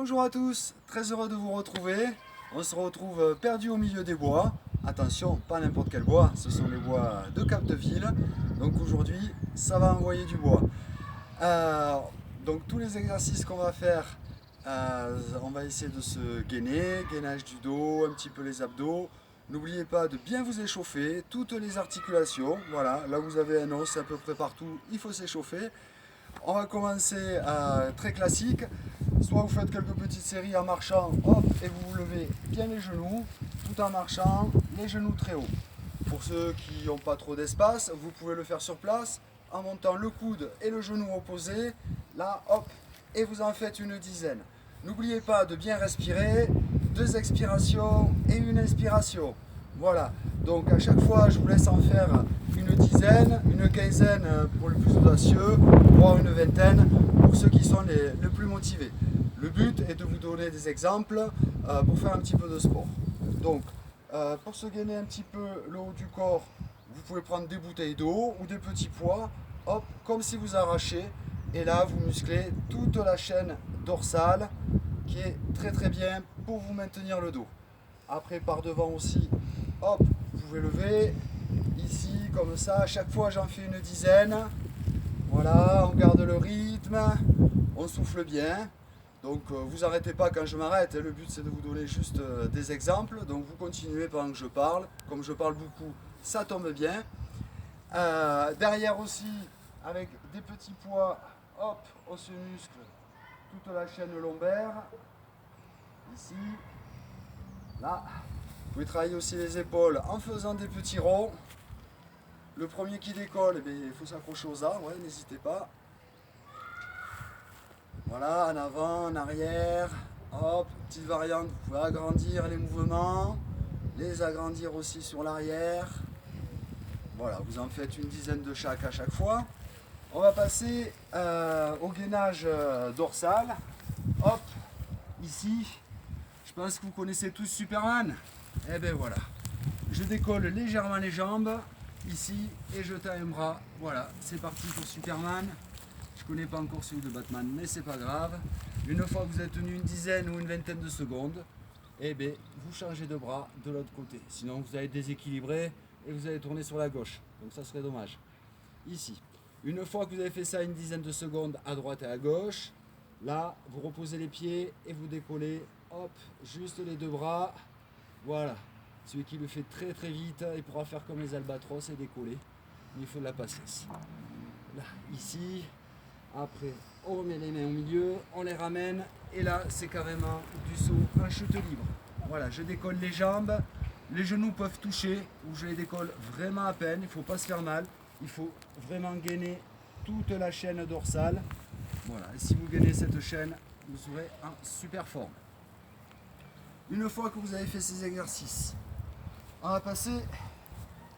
Bonjour à tous, très heureux de vous retrouver. On se retrouve perdu au milieu des bois. Attention, pas n'importe quel bois, ce sont les bois de Cap-de-Ville. Donc aujourd'hui, ça va envoyer du bois. Euh, donc tous les exercices qu'on va faire, on va essayer de se gainer, gainage du dos, un petit peu les abdos. N'oubliez pas de bien vous échauffer, toutes les articulations. Voilà, là vous avez un os à peu près partout, il faut s'échauffer. On va commencer très classique. Soit vous faites quelques petites séries en marchant, hop, et vous vous levez bien les genoux, tout en marchant, les genoux très haut. Pour ceux qui n'ont pas trop d'espace, vous pouvez le faire sur place, en montant le coude et le genou opposé, là, hop, et vous en faites une dizaine. N'oubliez pas de bien respirer, 2 expirations et une inspiration. Voilà, donc à chaque fois, je vous laisse en faire une dizaine, une quinzaine pour les plus audacieux, voire une vingtaine pour ceux qui sont les plus motivés. Le but est de vous donner des exemples pour faire un petit peu de sport. Donc, pour se gainer un petit peu le haut du corps, vous pouvez prendre des bouteilles d'eau ou des petits poids, hop, comme si vous arrachez, et là vous musclez toute la chaîne dorsale qui est très très bien pour vous maintenir le dos. Après par devant aussi, hop, vous pouvez lever, ici comme ça, à chaque fois j'en fais une dizaine. Voilà, on garde le rythme, on souffle bien. Donc vous arrêtez pas quand je m'arrête, le but c'est de vous donner juste des exemples. Donc vous continuez pendant que je parle. Comme je parle beaucoup, ça tombe bien. Derrière aussi, avec des petits poids, hop, on se muscle toute la chaîne lombaire. Ici, là. Vous pouvez travailler aussi les épaules en faisant des petits ronds. Le premier qui décolle, eh il faut s'accrocher aux arbres, ouais, n'hésitez pas. Voilà, en avant, en arrière, hop, petite variante, vous pouvez agrandir les mouvements, les agrandir aussi sur l'arrière. Voilà, vous en faites une dizaine de chaque à chaque fois. On va passer au gainage dorsal. Hop, ici, je pense que vous connaissez tous Superman. Et bien voilà, je décolle légèrement les jambes, ici, et je tends un bras. Voilà, c'est parti pour Superman. Je connais pas encore celui de Batman, mais c'est pas grave. Une fois que vous avez tenu une dizaine ou une vingtaine de secondes, eh bien, vous changez de bras de l'autre côté. Sinon, vous allez déséquilibrer et vous allez tourner sur la gauche. Donc ça serait dommage. Ici. Une fois que vous avez fait ça une dizaine de secondes à droite et à gauche, là, vous reposez les pieds et vous décollez. Hop, juste les 2 bras. Voilà. Celui qui le fait très très vite, il pourra faire comme les albatros et décoller. Mais il faut de la patience. Là, ici. Après, on met les mains au milieu, on les ramène, et là, c'est carrément du saut en chute libre. Voilà, je décolle les jambes, les genoux peuvent toucher, ou je les décolle vraiment à peine, il ne faut pas se faire mal, il faut vraiment gainer toute la chaîne dorsale. Voilà, et si vous gainez cette chaîne, vous serez en super forme. Une fois que vous avez fait ces exercices, on va passer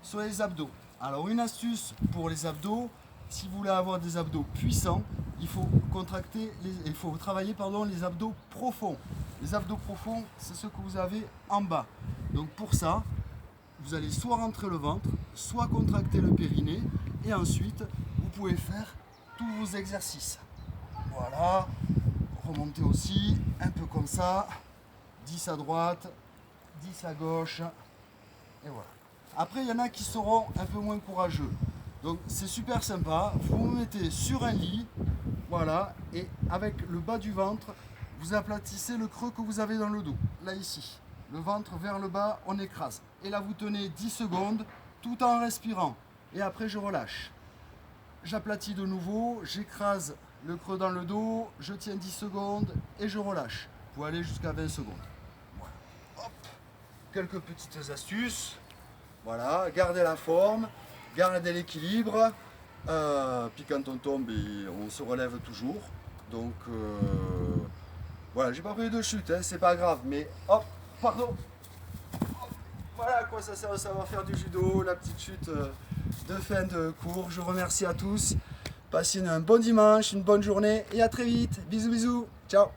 sur les abdos. Alors, une astuce pour les abdos, si vous voulez avoir des abdos puissants, il faut travailler les abdos profonds. Les abdos profonds, c'est ce que vous avez en bas. Donc pour ça, vous allez soit rentrer le ventre, soit contracter le périnée, et ensuite, vous pouvez faire tous vos exercices. Voilà, remontez aussi, un peu comme ça, 10 à droite, 10 à gauche, et voilà. Après, il y en a qui seront un peu moins courageux. Donc c'est super sympa, vous vous mettez sur un lit, voilà, et avec le bas du ventre, vous aplatissez le creux que vous avez dans le dos, là ici. Le ventre vers le bas, on écrase. Et là vous tenez 10 secondes tout en respirant. Et après je relâche. J'aplatis de nouveau, j'écrase le creux dans le dos, je tiens 10 secondes et je relâche. Vous pouvez aller jusqu'à 20 secondes. Voilà. Hop. Quelques petites astuces. Voilà, gardez la forme. Gardez l'équilibre, puis quand on tombe, on se relève toujours. Donc voilà, j'ai pas pris de chute, hein, c'est pas grave, mais hop, pardon. Hop, voilà à quoi ça sert de savoir faire du judo, la petite chute de fin de cours. Je vous remercie à tous. Passez un bon dimanche, une bonne journée et à très vite. Bisous bisous, ciao.